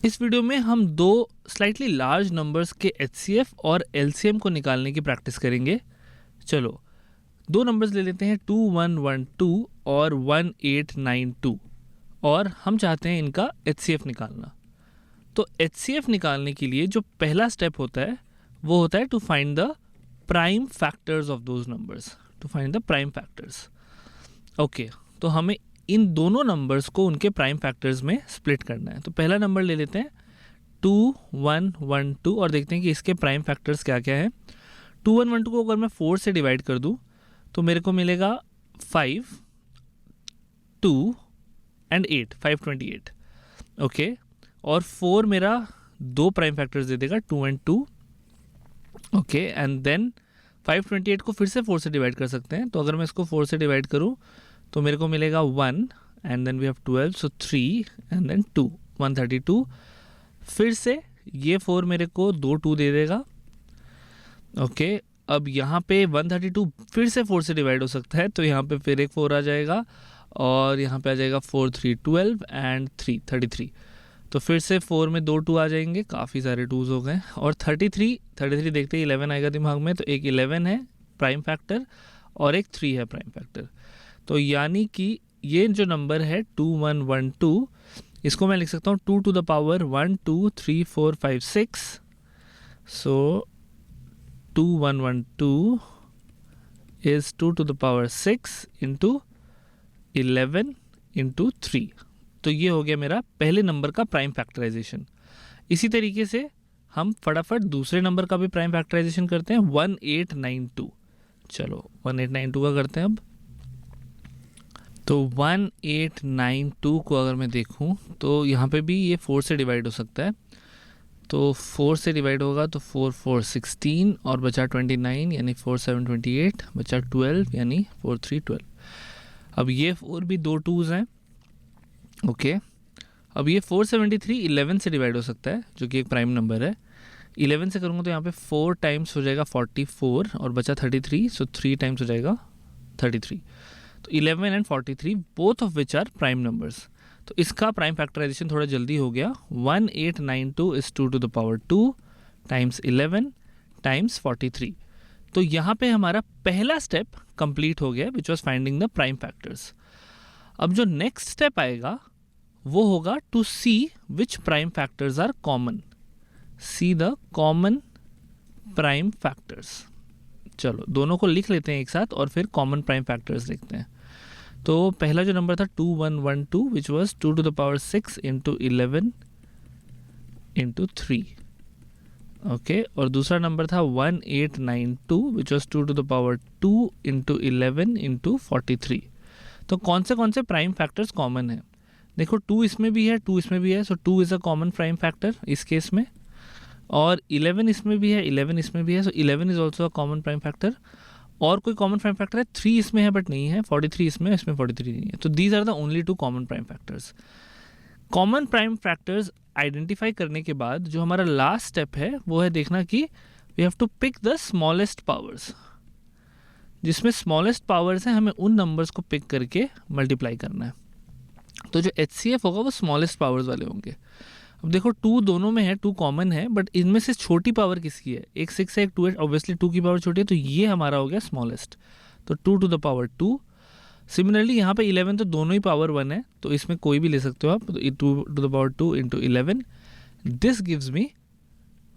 इस वीडियो में हम दो स्लाइटली लार्ज नंबर्स के एचसीएफ और एलसीएम को निकालने की प्रैक्टिस करेंगे। चलो दो नंबर्स ले लेते हैं 2112 और 1892 और हम चाहते हैं इनका एचसीएफ निकालना। तो एचसीएफ निकालने के लिए जो पहला स्टेप होता है वो होता है to find the prime factors of those numbers, to find the prime factors. Okay, तो हमें इन दोनों नंबर्स को उनके प्राइम फैक्टर्स में स्प्लिट करना है। तो पहला नंबर ले लेते हैं 2112 और देखते हैं कि इसके प्राइम फैक्टर्स क्या क्या हैं। 2112 को अगर मैं 4 से डिवाइड कर दूं तो मेरे को मिलेगा 5, 2 एंड 8, 528। ओके, और 4 मेरा दो प्राइम फैक्टर्स दे देगा 2 एंड 2। ओके, एंड देन 528 को फिर से 4 से डिवाइड कर सकते हैं। तो अगर मैं इसको 4 से डिवाइड करूं तो मेरे को मिलेगा 1 and then we have 12, so 3 and then 2, 132। फिर से ये 4 मेरे को 2 2 दे देगा। ओके, अब यहाँ पे 132 फिर से 4 से डिवाइड हो सकता है, तो यहाँ पे फिर एक 4 आ जाएगा और यहाँ पे आ जाएगा 4 3 12 एंड 3 33। तो फिर से 4 में 2 2 आ जाएंगे, काफ़ी सारे 2s हो गए। और 33 देखते ही 11 आएगा दिमाग में, तो एक 11 है प्राइम फैक्टर और एक 3 है प्राइम फैक्टर। तो यानी कि ये जो नंबर है 2112, इसको मैं लिख सकता हूँ 2 to the power 1 2 3 4 5 6। So 2112 is 2 to the power 6 into 11 into 3। तो ये हो गया मेरा पहले नंबर का प्राइम फैक्टराइजेशन। इसी तरीके से हम फटाफट दूसरे नंबर का भी प्राइम फैक्टराइजेशन करते हैं 1892। चलो 1892 का करते हैं अब। तो 1892 को अगर मैं देखूं तो यहाँ पे भी ये 4 से डिवाइड हो सकता है। तो 4 से डिवाइड होगा तो 4 4 16 और बचा 29 यानी 4 7 28, बचा 12 यानी 4 3 12। अब ये 4 भी दो 2s हैं। ओके, अब ये 473 11 से डिवाइड हो सकता है जो कि एक प्राइम नंबर है। 11 से करूँगा तो यहाँ पे 4 टाइम्स हो जाएगा 44 और बचा 33, सो 3 टाइम्स हो जाएगा 33। तो 11 and 43 both of which are prime numbers. तो इसका प्राइम फैक्टराइजेशन थोड़ा जल्दी हो गया। 1892 is 2 to the power 2 times 11 times 43। तो यहाँ पे हमारा पहला स्टेप कंप्लीट हो गया which was finding the prime factors. अब जो नेक्स्ट स्टेप आएगा वो होगा to see which prime factors are common, see the common prime factors. चलो दोनों को लिख लेते हैं एक साथ और फिर कॉमन प्राइम फैक्टर्स देखते हैं। तो पहला जो नंबर था 2112 which was 2 to the power 6 into 11 into 3। Okay, और दूसरा नंबर था 1892 which was 2 to the power 2 into 11 into 43। तो कौन से प्राइम फैक्टर्स कॉमन है? देखो 2 इसमें भी है, 2 इसमें भी है, सो 2 is a common prime factor इस केस में। और 11 इसमें भी है, 11 इसमें भी है, सो 11 is also a common prime factor. और कोई कॉमन प्राइम फैक्टर है 3 इसमें है बट नहीं है, 43 इसमें 43 नहीं है। तो these are the only 2 common prime factors. Common prime factors identify करने के बाद जो हमारा लास्ट स्टेप है वो है देखना कि we have to pick the smallest powers. जिसमें स्मॉलेस्ट पावर्स हैं हमें उन नंबर्स को पिक करके मल्टीप्लाई करना है। तो जो एचसीएफ होगा वो स्मॉलेस्ट पावर्स वाले होंगे। अब देखो 2 दोनों में है, 2 कॉमन है, बट इनमें से छोटी पावर किसकी है? एक 6 है एक 2 है, ऑब्वियसली 2 की पावर छोटी है, तो ये हमारा हो गया स्मॉलेस्ट। तो 2 to the power 2। सिमिलरली यहाँ पे 11 तो दोनों ही पावर 1 है, तो इसमें कोई भी ले सकते हो आप। तो 2 to the power 2 into 11, this gives me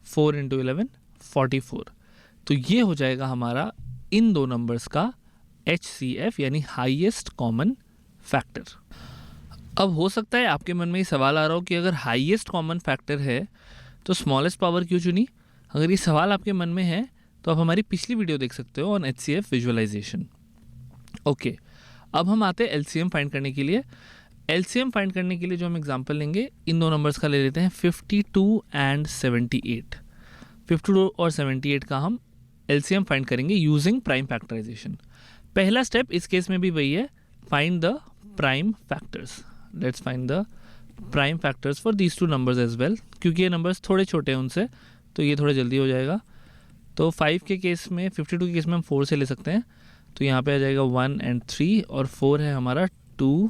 4 into 11 44। तो ये हो जाएगा हमारा इन दो नंबर्स का HCF यानी हाईएस्ट कॉमन फैक्टर। अब हो सकता है आपके मन में ये सवाल आ रहा हो कि अगर हाईएस्ट कॉमन फैक्टर है तो स्मॉलेस्ट पावर क्यों चुनी? अगर ये सवाल आपके मन में है तो आप हमारी पिछली वीडियो देख सकते हो ऑन HCF विजुअलाइजेशन। ओके, अब हम आते हैं LCM फाइंड करने के लिए। LCM फाइंड करने के लिए जो हम एग्जांपल लेंगे इन दो नंबर्स का ले लेते हैं 52 एंड 78। 52 और 78 का हम LCM फाइंड करेंगे यूजिंग प्राइम फैक्टराइजेशन। पहला स्टेप इस केस में भी वही है, find the prime factors. Let's find the prime factors for these 2 numbers as well. क्योंकि ये नंबर्स थोड़े छोटे हैं उनसे, तो ये थोड़ा जल्दी हो जाएगा। तो 5 के केस में, 52 के केस में हम 4 से ले सकते हैं। तो यहाँ पे आ जाएगा 1 and 3 और 4 है हमारा 2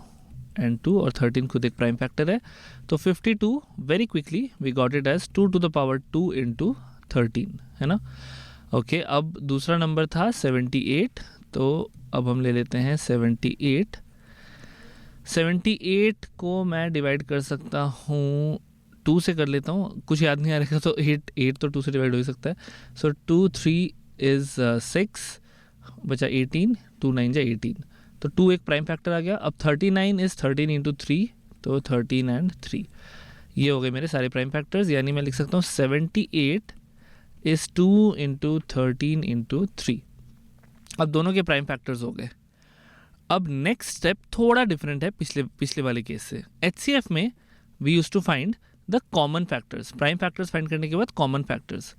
एंड 2 और 13 खुद एक प्राइम फैक्टर है। तो 52 very quickly we got it as 2 to the power 2 into 13, है ना। ओके, अब दूसरा नंबर था 78, तो अब हम ले लेते हैं 78। 78 को मैं डिवाइड कर सकता हूँ 2 से, कर लेता हूँ, कुछ याद नहीं आ रहा तो 8 तो 2 से डिवाइड हो ही सकता है। सो 2 3 इज़ 6, बचा 18, 2 9 जा 18, तो 2 एक प्राइम फैक्टर आ गया। अब 39 इज़ 13 इंटू 3, तो 13 एंड 3, ये हो गए मेरे सारे प्राइम फैक्टर्स। यानी मैं लिख सकता हूँ 78 इज़ 2 इंटू 13 इंटू 3। अब दोनों के प्राइम फैक्टर्स हो गए। अब नेक्स्ट स्टेप थोड़ा डिफरेंट है पिछले वाले केस से। HCF में we use to find the common factors, prime factors find करने के बाद कॉमन फैक्टर्स।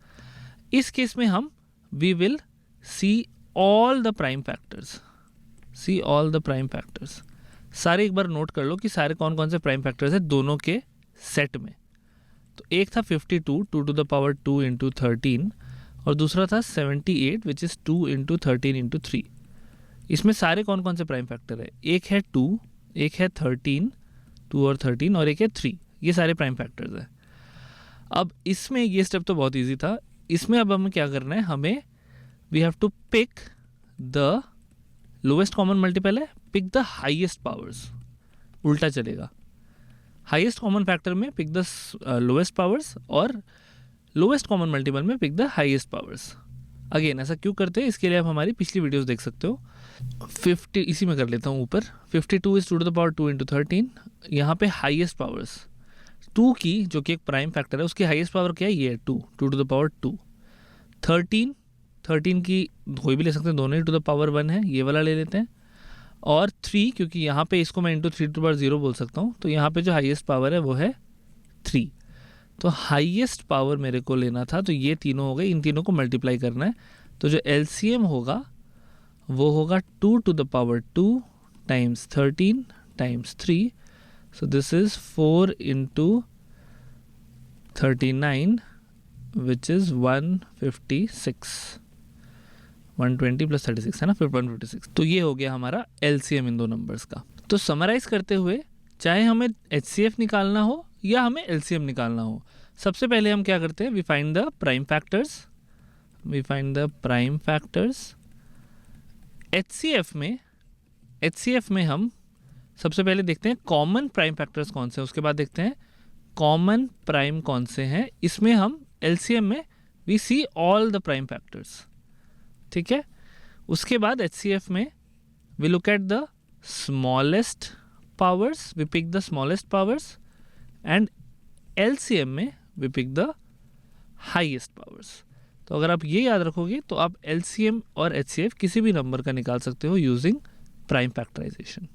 इस केस में हम we will see all the prime factors, सारे एक बार नोट कर लो कि सारे कौन कौन से प्राइम फैक्टर्स है दोनों के सेट में। तो एक था 52 2 टू द पावर 2 इंटू 13, और दूसरा था 78 विच इज़ 2 इंटू 13 इंटू 3। इसमें सारे कौन कौन से प्राइम फैक्टर है, एक है 2, एक है 13, 2 और 13, और एक है 3, ये सारे प्राइम फैक्टर्स है। अब इसमें ये स्टेप तो बहुत इजी था। इसमें अब हमें क्या करना है, हमें we have to pick the lowest common multiple है, पिक द हाईएस्ट पावर्स, उल्टा चलेगा। हाईएस्ट कॉमन फैक्टर में पिक द लोएस्ट पावर्स, और लोएस्ट कॉमन मल्टीपल में pick the highest powers. Again ऐसा क्यों करते हैं, इसके लिए आप हमारी पिछली वीडियोस देख सकते हो। 50 इसी में कर लेता हूँ ऊपर। 52 is 2 to the power 2 into 13, यहाँ पे हाईएस्ट पावर्स 2 की, जो कि एक प्राइम फैक्टर है, उसकी हाईएस्ट पावर क्या है, ये है 2 टू द पावर 2। 13 की कोई भी ले सकते हैं, दोनों ही टू द पावर 1 है, ये वाला ले लेते हैं। और 3, क्योंकि यहाँ पे इसको मैं इंटू 3 टू द पावर 0 बोल सकता हूँ, तो यहाँ पे जो हाईएस्ट पावर है वो है 3। तो हाईएस्ट पावर मेरे को लेना था, तो ये तीनों हो गए, इन तीनों को मल्टीप्लाई करना है। तो जो LCM होगा वो होगा 2 to the power 2 times 13 times 3, so this is 4 into 39 which is 156, 120 plus 36 है ना, फिर 156। तो ये हो गया हमारा LCM इन दो नंबर्स का। तो समराइज करते हुए, चाहे हमें HCF निकालना हो या हमें LCM निकालना हो, सबसे पहले हम क्या करते हैं, we find the prime factors. HCF में हम सबसे पहले देखते हैं कॉमन प्राइम फैक्टर्स कौन से हैं, उसके बाद देखते हैं कॉमन प्राइम कौन से हैं। इसमें हम LCM में we see all the prime factors, ठीक है। उसके बाद HCF में we look at the smallest powers, we pick the smallest powers, and LCM में we pick the highest powers. तो अगर आप ये याद रखोगे तो आप LCM और HCF किसी भी नंबर का निकाल सकते हो यूजिंग प्राइम फैक्टराइजेशन।